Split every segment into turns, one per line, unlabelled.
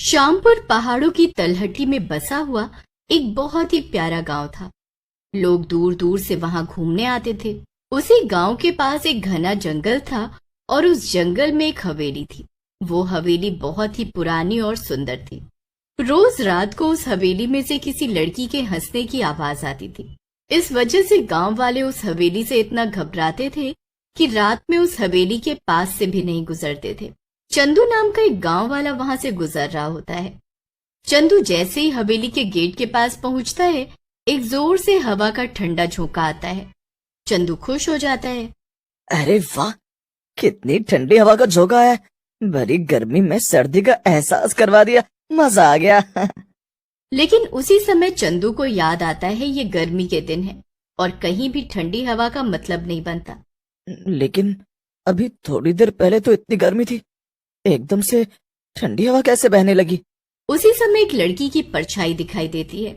श्यामपुर पहाड़ों की तलहटी में बसा हुआ एक बहुत ही प्यारा गांव था। लोग दूर दूर से वहां घूमने आते थे। उसी गांव के पास एक घना जंगल था और उस जंगल में एक हवेली थी। वो हवेली बहुत ही पुरानी और सुंदर थी। रोज रात को उस हवेली में से किसी लड़की के हंसने की आवाज आती थी। इस वजह से गांव वाले उस हवेली से इतना घबराते थे कि रात में उस हवेली के पास से भी नहीं गुजरते थे। चंदू नाम का एक गांव वाला वहां से गुजर रहा होता है। चंदू जैसे ही हवेली के गेट के पास पहुंचता है, एक जोर से हवा का ठंडा झोंका आता है। चंदू खुश हो जाता है।
अरे वाह, कितनी ठंडी हवा का झोंका है। भरी गर्मी में सर्दी का एहसास करवा दिया, मजा आ गया।
लेकिन उसी समय चंदू को याद आता है ये गर्मी के दिन है और कहीं भी ठंडी हवा का मतलब नहीं बनता।
लेकिन अभी थोड़ी देर पहले तो इतनी गर्मी थी, एकदम से ठंडी हवा कैसे बहने लगी?
उसी समय एक लड़की की परछाई दिखाई देती है।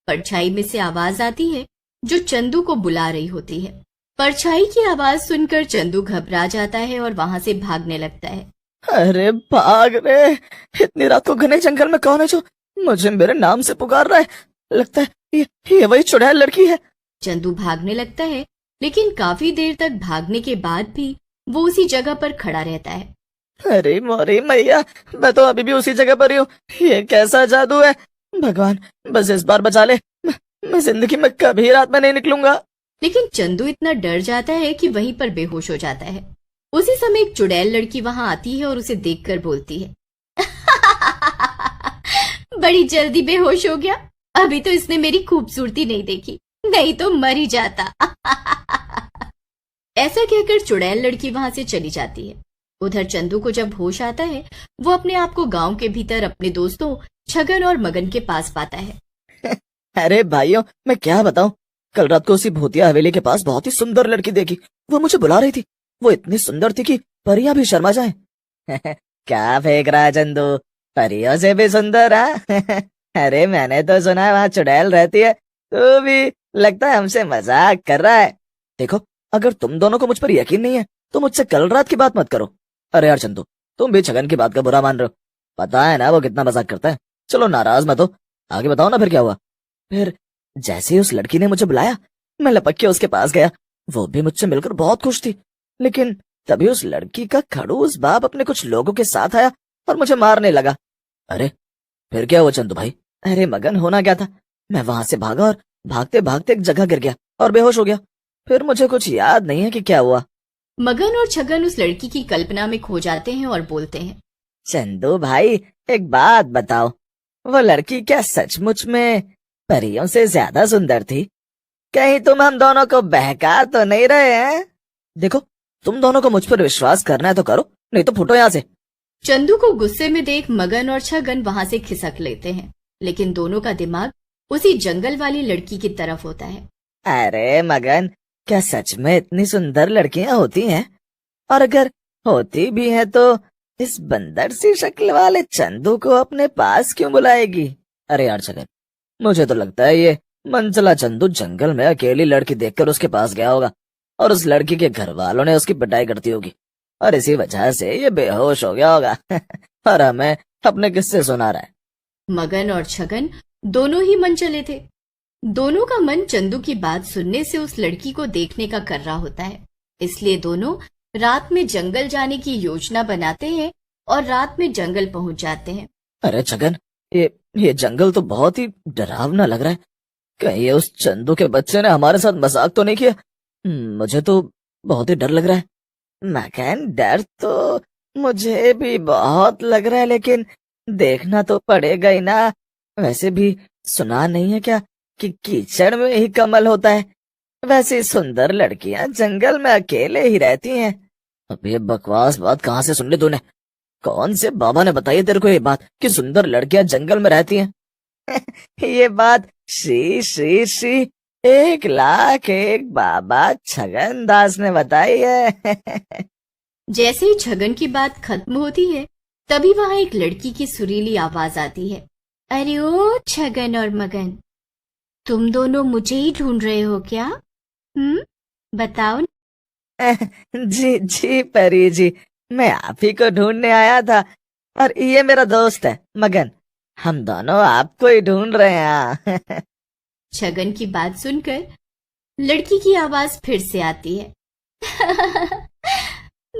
परछाई में से आवाज आती है जो चंदू को बुला रही होती है। परछाई की आवाज सुनकर चंदू घबरा जाता है और वहां से भागने लगता है।
अरे भाग रे, इतनी रात को घने जंगल में कौन है जो मुझे मेरे नाम से पुकार रहा है? लगता है ये वही चुड़ैल लड़की है।
चंदू भागने लगता है, लेकिन काफी देर तक भागने के बाद भी वो उसी जगह पर खड़ा रहता है।
अरे मोरी मैया, मैं तो अभी भी उसी जगह पर ही हूँ। ये कैसा जादू है? भगवान बस इस बार बचा ले। मैं जिंदगी में कभी रात में नहीं निकलूंगा।
लेकिन चंदू इतना डर जाता है कि वहीं पर बेहोश हो जाता है। उसी समय एक चुड़ैल लड़की वहां आती है और उसे देखकर बोलती है, बड़ी जल्दी बेहोश हो गया। अभी तो इसने मेरी खूबसूरती नहीं देखी, नहीं तो मर ही जाता। ऐसा कहकर चुड़ैल लड़की वहां से चली जाती है। उधर चंदू को जब होश आता है, वो अपने आप को गांव के भीतर अपने दोस्तों छगन और मगन के पास पाता है।
अरे भाइयों, मैं क्या बताऊं, कल रात को उसी भूतिया हवेली के पास बहुत ही सुंदर लड़की देखी। वो मुझे बुला रही थी। वो इतनी सुंदर थी कि परियां भी शर्मा जाएं। क्या फेंक रहा है चंदू, परियों से भी सुंदर है? अरे मैंने तो सुना है वहाँ चुड़ैल रहती है। तू भी लगता है हमसे मजाक कर रहा है। देखो, अगर तुम दोनों को मुझ पर यकीन नहीं है तो मुझसे कल रात की बात मत करो। अरे यार चंदू, तुम भी छगन की बात का बुरा मान रहे हो। पता है ना वो कितना मजाक करता है। चलो नाराज मत हो, आगे बताओ ना फिर क्या हुआ। फिर जैसे ही उस लड़की ने मुझे बुलाया, मैं लपक के उसके पास गया। वो भी मुझसे मिलकर बहुत खुश थी। लेकिन तभी उस लड़की का खड़ूस बाप अपने कुछ लोगों के साथ आया और मुझे मारने लगा। अरे फिर क्या हुआ चंदू भाई? अरे मगन, होना क्या था, मैं वहां से भागा और भागते भागते एक जगह गिर गया और बेहोश हो गया। फिर मुझे कुछ याद नहीं है कि क्या हुआ।
मगन और छगन उस लड़की की कल्पना में खो जाते हैं और बोलते हैं,
चंदू भाई एक बात बताओ, वो लड़की क्या सचमुच में परियों से ज्यादा सुंदर थी? कहीं तुम हम दोनों को बहका तो नहीं रहे हैं? देखो, तुम दोनों को मुझ पर विश्वास करना है तो करो, नहीं तो फुटो यहाँ से।
चंदू को गुस्से में देख मगन और छगन वहां से खिसक लेते हैं, लेकिन दोनों का दिमाग उसी जंगल वाली लड़की की तरफ होता है।
अरे मगन, क्या सच में इतनी सुंदर लड़कियां होती हैं? और अगर होती भी हैं तो इस बंदर सी शक्ल वाले चंदू को अपने पास क्यों बुलाएगी? अरे यार छगन, मुझे तो लगता है ये मनचला चंदू जंगल में अकेली लड़की देखकर उसके पास गया होगा और उस लड़की के घर वालों ने उसकी पिटाई करती होगी और इसी वजह से ये बेहोश हो गया होगा। और हमें अपने किस्से सुना रहा है।
मगन और छगन दोनों ही मन चले थे। दोनों का मन चंदू की बात सुनने से उस लड़की को देखने का कर रहा होता है। इसलिए दोनों रात में जंगल जाने की योजना बनाते हैं और रात में जंगल पहुंच जाते हैं।
अरे छगन, ये जंगल तो बहुत ही डरावना लग रहा है। कहीं ये उस चंदू के बच्चे ने हमारे साथ मजाक तो नहीं किया? मुझे तो बहुत ही डर लग रहा है। मगन, डर तो मुझे भी बहुत लग रहा है, लेकिन देखना तो पड़ेगा ही ना। वैसे भी सुना नहीं है क्या कि कीचड़ में ही कमल होता है? वैसी सुंदर लड़कियां जंगल में अकेले ही रहती हैं। अब ये बकवास बात कहाँ से सुन ली तूने? कौन से बाबा ने बताई तेरे को ये बात कि सुंदर लड़कियां जंगल में रहती हैं? ये बात श्री श्री श्री 1,00,000 बाबा छगन दास ने बताई है।
जैसे ही छगन की बात खत्म होती है, तभी वहां एक लड़की की सुरीली आवाज आती है। अरे ओ छगन और मगन, तुम दोनों मुझे ही ढूंढ रहे हो क्या? बताओ न।
जी जी परी जी, मैं आप ही को ढूंढने आया था। और ये मेरा दोस्त है मगन। हम दोनों आपको ही ढूंढ रहे हैं।
छगन की बात सुनकर लड़की की आवाज फिर से आती है।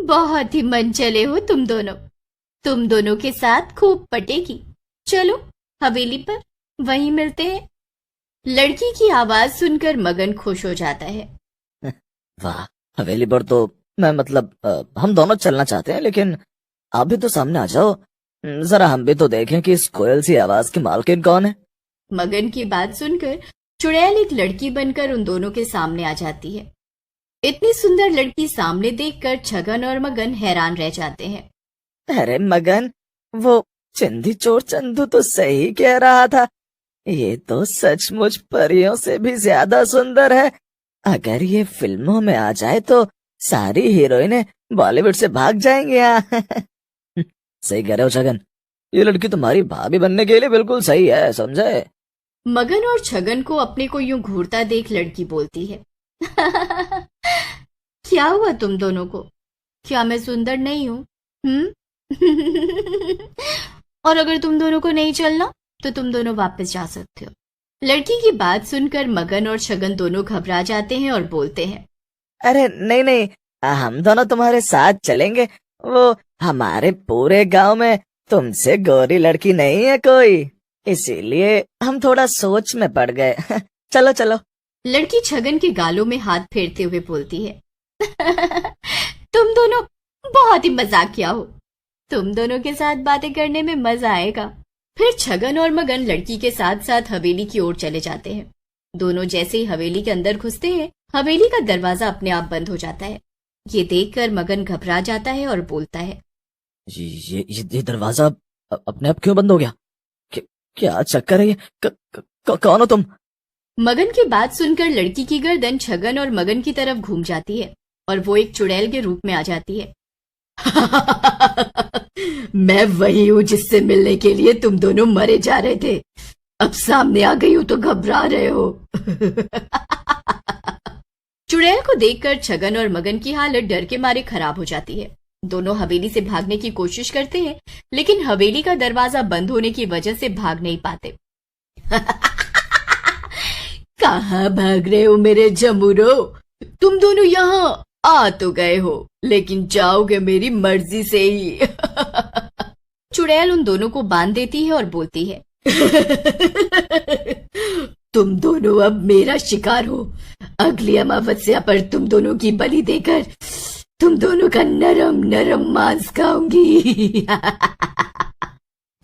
बहुत ही मन चले हो तुम दोनों के साथ खूब पटेगी। चलो हवेली पर, वहीं मिलते हैं। लड़की की आवाज सुनकर मगन खुश हो जाता है।
वाह, हवेली पर तो मैं हम दोनों चलना चाहते हैं, लेकिन आप भी तो सामने आ जाओ। जरा हम भी तो देखें कि इस कोयल सी आवाज की मालकिन कौन है।
मगन की बात सुनकर चुड़ैल एक लड़की बनकर उन दोनों के सामने आ जाती है। इतनी सुंदर लड़की सामने देखकर छगन और मगन हैरान रह जाते हैं।
अरे मगन, वो चिंदी चोर चंदू तो सही कह रहा था। ये तो सचमुच परियों से भी ज्यादा सुंदर है। अगर ये फिल्मों में आ जाए तो सारी हीरोइनें बॉलीवुड से भाग जाएंगी। सही कह रहे हो छगन, ये लड़की तुम्हारी भाभी बनने के लिए बिल्कुल सही है, समझे।
मगन और छगन को अपने को यूं घूरता देख लड़की बोलती है। क्या हुआ तुम दोनों को? क्या मैं सुंदर नहीं हूँ? और अगर तुम दोनों को नहीं चलना तो तुम दोनों वापस जा सकते हो। लड़की की बात सुनकर मगन और छगन दोनों घबरा जाते हैं और बोलते हैं,
अरे नहीं नहीं, हम दोनों तुम्हारे साथ चलेंगे। वो हमारे पूरे गांव में तुमसे गोरी लड़की नहीं है कोई, इसीलिए हम थोड़ा सोच में पड़ गए। चलो चलो।
लड़की छगन के गालों में हाथ फेरते हुए बोलती है, तुम दोनों बहुत ही मजाकिया हो। तुम दोनों के साथ बातें करने में मजा आएगा। फिर छगन और मगन लड़की के साथ साथ हवेली की ओर चले जाते हैं। दोनों जैसे ही हवेली के अंदर घुसते हैं, हवेली का दरवाजा अपने आप बंद हो जाता है। ये देखकर मगन घबरा जाता है और बोलता है,
ये दरवाजा अपने आप क्यों बंद हो गया? क्या चक्कर है ये? कौन हो तुम?
मगन की बात सुनकर लड़की की गर्दन छगन और मगन की तरफ घूम जाती है और वो एक चुड़ैल के रूप में आ जाती है। मैं वही हूँ जिससे मिलने के लिए तुम दोनों मरे जा रहे थे। अब सामने आ गई हूँ तो घबरा रहे हो। चुड़ैल को देखकर छगन और मगन की हालत डर के मारे खराब हो जाती है। दोनों हवेली से भागने की कोशिश करते हैं, लेकिन हवेली का दरवाजा बंद होने की वजह से भाग नहीं पाते। कहाँ भाग रहे हो मेरे जमुरो? तुम दोनों यहाँ आ तो गए हो, लेकिन जाओगे मेरी मर्जी से ही। चुड़ैल उन दोनों को बांध देती है और बोलती है, तुम दोनों अब मेरा शिकार हो। अगली अमावस्या पर तुम दोनों की बलि देकर तुम दोनों का नरम नरम मांस खाऊंगी।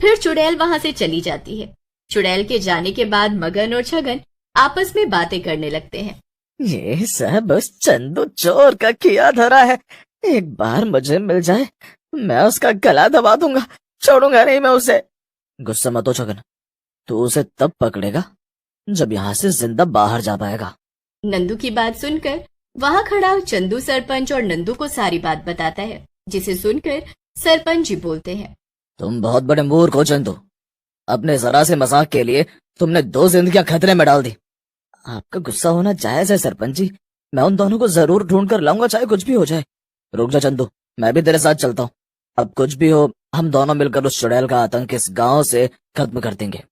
फिर चुड़ैल वहां से चली जाती है। चुड़ैल के जाने के बाद मगन और छगन आपस में बातें करने लगते हैं।
ये सब उस चंदू चोर का किया धरा है। एक बार मुझे मिल जाए, मैं उसका गला दबा दूंगा, छोड़ूंगा नहीं मैं उसे। गुस्सा मत हो छगन, तू उसे तब पकड़ेगा जब यहाँ से जिंदा बाहर जा पाएगा।
नंदू की बात सुनकर वहां खड़ा चंदू सरपंच और नंदू को सारी बात बताता है, जिसे सुनकर सरपंच जी बोलते हैं,
तुम बहुत बड़े मूर्ख हो चंदू। अपने जरा से मजाक के लिए तुमने 2 जिंदगियां खतरे में डाल दी। आपका गुस्सा होना जायज है सरपंच जी, मैं उन दोनों को जरूर ढूंढ कर लाऊंगा, चाहे कुछ भी हो जाए। रुक जा चंदू, मैं भी तेरे साथ चलता हूँ। अब कुछ भी हो, हम दोनों मिलकर उस चुड़ैल का आतंक इस गांव से खत्म कर देंगे।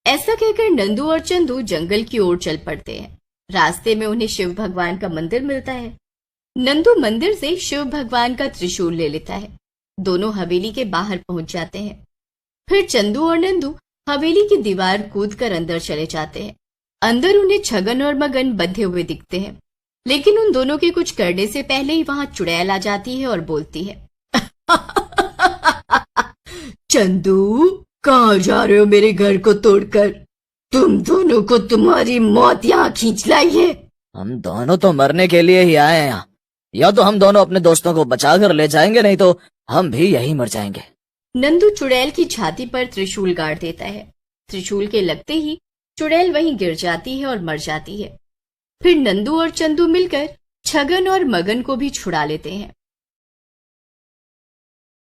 ऐसा कहकर नंदू और चंदू जंगल की ओर चल पड़ते हैं। रास्ते में उन्हें शिव भगवान का मंदिर मिलता है। नंदू मंदिर से शिव भगवान का त्रिशूल ले लेता है। दोनों हवेली के बाहर पहुंच जाते हैं। फिर चंदू और नंदू हवेली की दीवार कूदकर अंदर चले जाते हैं। अंदर उन्हें छगन और मगन बंधे हुए दिखते हैं, लेकिन उन दोनों के कुछ करने से पहले ही वहां चुड़ैल आ जाती है और बोलती है, चंदू, कहाँ जा रहे हो मेरे घर को तोड़कर? तुम दोनों को तुम्हारी मौत यहाँ खींच लाई है।
हम दोनों तो मरने के लिए ही आए हैं यहाँ। या तो हम दोनों अपने दोस्तों को बचा कर ले जाएंगे, नहीं तो हम भी यही मर जाएंगे।
नंदू चुड़ैल की छाती पर त्रिशूल गाड़ देता है। त्रिशूल के लगते ही चुड़ैल वहीं गिर जाती है और मर जाती है। फिर नंदू और चंदू मिलकर छगन और मगन को भी छुड़ा लेते हैं।